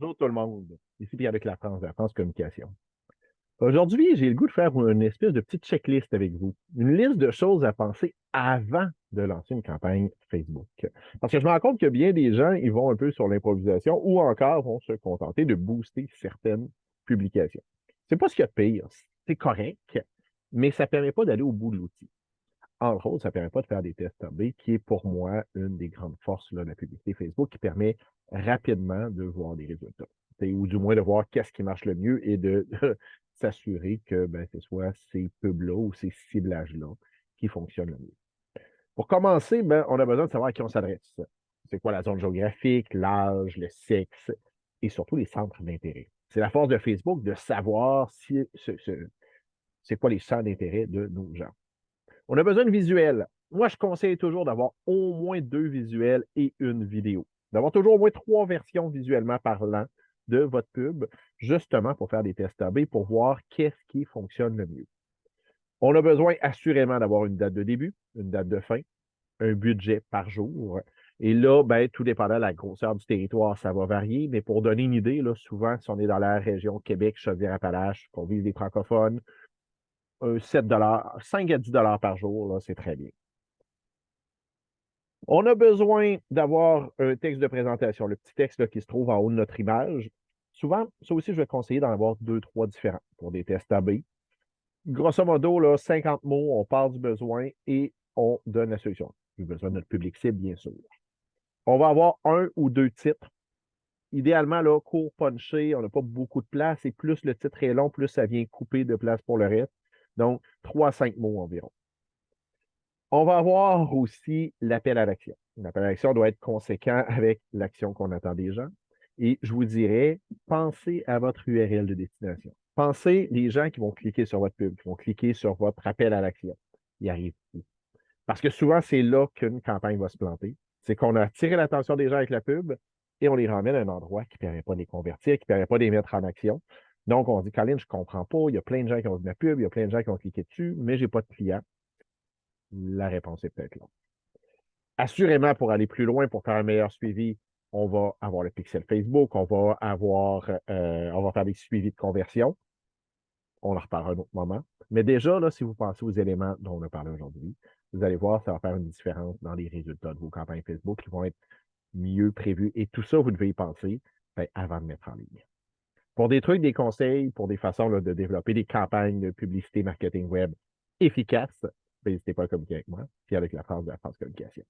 Bonjour tout le monde. Ici Pierre-Luc Lafrance de la France Communication. Aujourd'hui, j'ai le goût de faire une espèce de petite checklist avec vous. Une liste de choses à penser avant de lancer une campagne Facebook. Parce que je me rends compte que bien des gens, ils vont un peu sur l'improvisation ou encore vont se contenter de booster certaines publications. C'est pas ce qu'il y a de pire. C'est correct, mais ça ne permet pas d'aller au bout de l'outil. Entre autres, ça ne permet pas de faire des tests A/B, qui est pour moi une des grandes forces là, de la publicité Facebook, qui permet rapidement de voir des résultats. Ou du moins de voir qu'est-ce qui marche le mieux et de s'assurer que ben, ce soit ces pubs-là ou ces ciblages-là qui fonctionnent le mieux. Pour commencer, ben, on a besoin de savoir à qui on s'adresse. C'est quoi la zone géographique, l'âge, le sexe et surtout les centres d'intérêt. C'est la force de Facebook de savoir si c'est quoi les centres d'intérêt de nos gens. On a besoin de visuels. Moi, je conseille toujours d'avoir au moins 2 visuels et une vidéo. D'avoir toujours au moins 3 versions visuellement parlant de votre pub, justement pour faire des tests A/B, pour voir qu'est-ce qui fonctionne le mieux. On a besoin assurément d'avoir une date de début, une date de fin, un budget par jour. Et là, ben, tout dépendant de la grosseur du territoire, ça va varier. Mais pour donner une idée, là, souvent, si on est dans la région Québec, Chaudière-Appalaches, qu'on vise les francophones, 7 5 à 10 par jour, là, c'est très bien. On a besoin d'avoir un texte de présentation, le petit texte là, qui se trouve en haut de notre image. Souvent, ça aussi, je vais conseiller d'en avoir 2, 3 différents pour des tests A/B. Grosso modo, là, 50 mots, on part du besoin et on donne la solution. Du besoin de notre public cible, bien sûr. On va avoir un ou deux titres. Idéalement, là, court, punché, on n'a pas beaucoup de place et plus le titre est long, plus ça vient couper de place pour le reste. Donc, 3 à 5 mots environ. On va avoir aussi l'appel à l'action. L'appel à l'action doit être conséquent avec l'action qu'on attend des gens. Et je vous dirais, pensez à votre URL de destination. Pensez les gens qui vont cliquer sur votre pub, qui vont cliquer sur votre appel à l'action. Ils arrivent où? Parce que souvent, c'est là qu'une campagne va se planter. C'est qu'on a attiré l'attention des gens avec la pub et on les ramène à un endroit qui ne permet pas de les convertir, qui ne permet pas de les mettre en action. Donc, on dit, Colin, je ne comprends pas. Il y a plein de gens qui ont vu ma pub, il y a plein de gens qui ont cliqué dessus, mais je n'ai pas de clients. La réponse est peut-être là. Assurément, pour aller plus loin, pour faire un meilleur suivi, on va avoir le pixel Facebook, on va faire des suivis de conversion. On en reparlera à un autre moment. Mais déjà, là, si vous pensez aux éléments dont on a parlé aujourd'hui, vous allez voir, ça va faire une différence dans les résultats de vos campagnes Facebook qui vont être mieux prévus. Et tout ça, vous devez y penser ben, avant de mettre en ligne. Pour des trucs, des conseils, pour des façons là, de développer des campagnes de publicité marketing web efficaces, ben, n'hésitez pas à communiquer avec moi, puis avec la France de la France Communication.